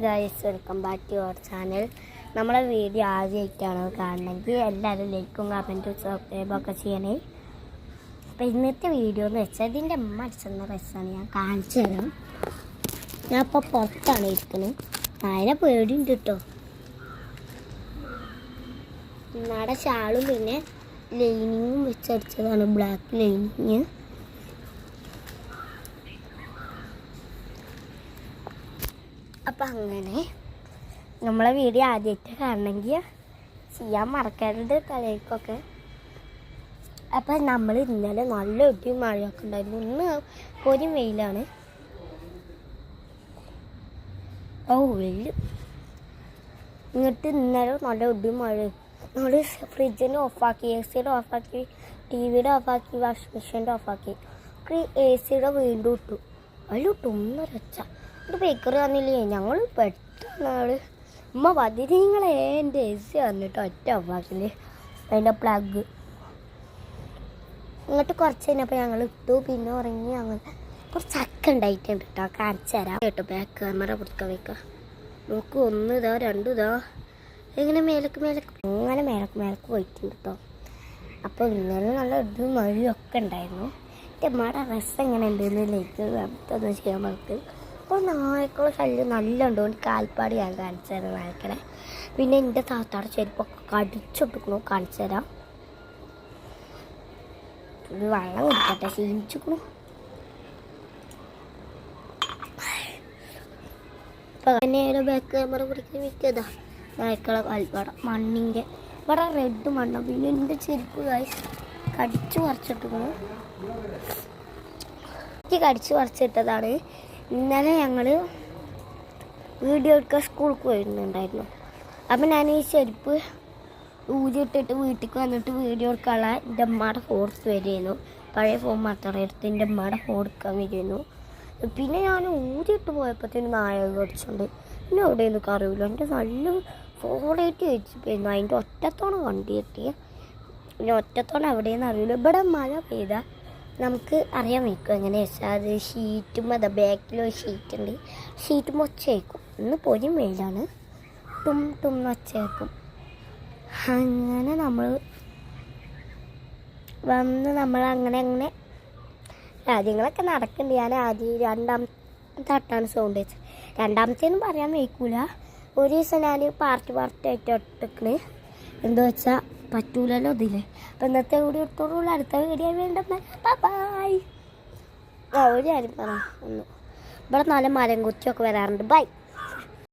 Guys, welcome back to our channel. നമ്മളെ video ആദ്യമായിട്ടാണ് കാണണമെങ്കിൽ എല്ലാവരും ലൈക്കും കമൻറ്റും സബ്സ്ക്രൈബൊക്കെ ചെയ്യണേ. അപ്പം ഇന്നത്തെ വീഡിയോ എന്ന് വെച്ചാൽ ഇതിൻ്റെ അമ്മ അടിച്ചെന്ന രസമാണ് ഞാൻ കാണിച്ചു തരാം. ഞാൻ ഇപ്പോൾ പുറത്താണ് ഇരിക്കുന്നത്. അതിനെ പേടിയുണ്ട് കേട്ടോ. നാടെ ഷാളും പിന്നെ ലൈനിങ്ങും വെച്ചടിച്ചതാണ്, ബ്ലാക്ക് ലൈനിങ്. അപ്പം അങ്ങനെ നമ്മളെ വീഡിയോ ആദ്യമായിട്ട് കാണണമെങ്കിൽ ചെയ്യാൻ മറക്കരുത് തലേക്കൊക്കെ. അപ്പം നമ്മൾ ഇന്നലെ നല്ല ഒടിയും മഴയൊക്കെ ഉണ്ടായിരുന്നു. ഇന്ന് ഒരു വെയിലാണ്. വെയിൽ ഇങ്ങോട്ട് ഇന്നലെ നല്ല ഒടിയും മഴ. നമ്മൾ ഫ്രിഡ്ജിൻ്റെ ഓഫാക്കി, എ സിയുടെ ഓഫാക്കി, ടി വിയുടെ ഓഫാക്കി, വാഷിംഗ് മെഷീൻ്റെ ഓഫാക്കി. എ സിയുടെ വീണ്ടും ഇട്ടു. അതിലിട്ടു ഒന്നൊരൊച്ച. ഒരു ബേക്കറി തന്നില്ലേ, ഞങ്ങൾ പെട്ടെന്നാണ് ഉമ്മ പതിരി നിങ്ങളെ എൻ്റെ എ സി വന്നിട്ട് ഒറ്റ ഓഫാക്കില്ലേ അതിൻ്റെ പ്ലഗ്. ഇങ്ങോട്ട് കുറച്ച് കഴിഞ്ഞപ്പോൾ ഞങ്ങൾ ഇട്ടു. പിന്നെ ഉറങ്ങി. ഞങ്ങൾ കുറച്ച് ചക്ക ഉണ്ടായിട്ടുണ്ട് കേട്ടോ, കാണിച്ചു തരാം കേട്ടോ. ബാക്ക് ക്യാമറ പുറക്കാൻ വയ്ക്കുക. നോക്ക്, 1 ഇതാ, 2 ഇതാ, ഇങ്ങനെ മേലക്ക് മേലക്ക് പോയിട്ടുണ്ട് കേട്ടോ. അപ്പോൾ ഇന്നലെ നല്ല ഇതും മഴയൊക്കെ ഉണ്ടായിരുന്നു. എൻ്റെ അമ്മയുടെ രസം എങ്ങനെ ഉണ്ടെന്ന് ലൈക്ക് നമുക്കൊന്ന് ചെയ്യാൻ പറ്റും. അപ്പോൾ നായ്ക്കളെ ശല്യം നല്ല ഉണ്ടോ, കാൽപ്പാട് ഞാൻ കാണിച്ചു തരാം നായ്ക്കളെ. പിന്നെ എൻ്റെ താത്താടെ ചെരുപ്പൊക്കെ കടിച്ചൊട്ടിക്കണു, കാണിച്ചു തരാം. ഇത് വെള്ളം കുടിക്കട്ടെ, ശീലിച്ചിക്കണു. ഇപ്പം തന്നെയായാലും ബാക്ക് ക്യാമറ പിടിക്കുന്ന മിക്കതാ നായ്ക്കളെ കാൽപ്പാട മണ്ണിൻ്റെ ഇവിടെ റെഡ് മണ്ണ. പിന്നെ എൻ്റെ ചെരുപ്പ് കടിച്ചു പറിച്ചിട്ടിക്കണു. കടിച്ചു പറിച്ചിട്ടതാണ്. ഇന്നലെ ഞങ്ങൾ വീഡിയോ എടുക്കാൻ സ്കൂൾക്ക് പോയിരുന്നുണ്ടായിരുന്നു. അപ്പം ഞാൻ ഈ ചെരുപ്പ് ഊരിയിട്ടിട്ട് വീട്ടിലേക്ക് വന്നിട്ട് വീഡിയോ എടുക്കാനുള്ള എൻ്റെ അമ്മയുടെ ഫോർത്ത് വരുമായിരുന്നു. പഴയ ഫോൺ മാത്രമേ എടുത്ത് എൻ്റെ അമ്മയുടെ ഫോൺ എടുക്കാൻ വരുമായിരുന്നു. പിന്നെ ഞാൻ ഊരിയിട്ട് പോയപ്പോഴത്തേന് നായ കടിച്ചുണ്ട്. പിന്നെ എവിടെയൊന്നും അറിയില്ല. എൻ്റെ നല്ല ഫോണായിട്ട് വെച്ചിരുന്നു. അതിൻ്റെ ഒറ്റത്തോണം വണ്ടി കിട്ടിയ. പിന്നെ ഒറ്റത്തോണം എവിടെയെന്ന് അറിയില്ല. ഇവിടെ മഴ പെയ്താൽ നമുക്ക് അറിയാൻ വയ്ക്കും എങ്ങനെയാ വെച്ചാൽ അത് ഷീറ്റും അതാ ബാക്കിലൊരു ഷീറ്റ് ഉണ്ട്. ഷീറ്റും ഒച്ചയേക്കും. ഇന്ന് പൊരിയും വെയിലാണ്. ടും ഒച്ചയേക്കും. അങ്ങനെ നമ്മൾ അങ്ങനെ കാര്യങ്ങളൊക്കെ നടക്കുന്നുണ്ട്. ഞാൻ ആദ്യം 2ാമത്തെ തട്ടാണ് സൗണ്ട് വെച്ചത്. 2ാമത്തേന്നും പറയാൻ വയ്ക്കൂല. ഒരു ദിവസം ഞാൻ പാർട്ടായിട്ട് ഒട്ടിക്കണ്. എന്താ വെച്ചാൽ പറ്റൂലല്ലോ ഇതില്. അപ്പം ഇന്നത്തെ വീഡിയോ എടുത്തോളൂ. അടുത്ത വീഡിയോ വേണ്ട. ബൈ. ഒരു കാര്യം പറയാം. ഇവിടെ നല്ല മരം കുറ്റിയൊക്കെ വരാറുണ്ട്. ബൈ.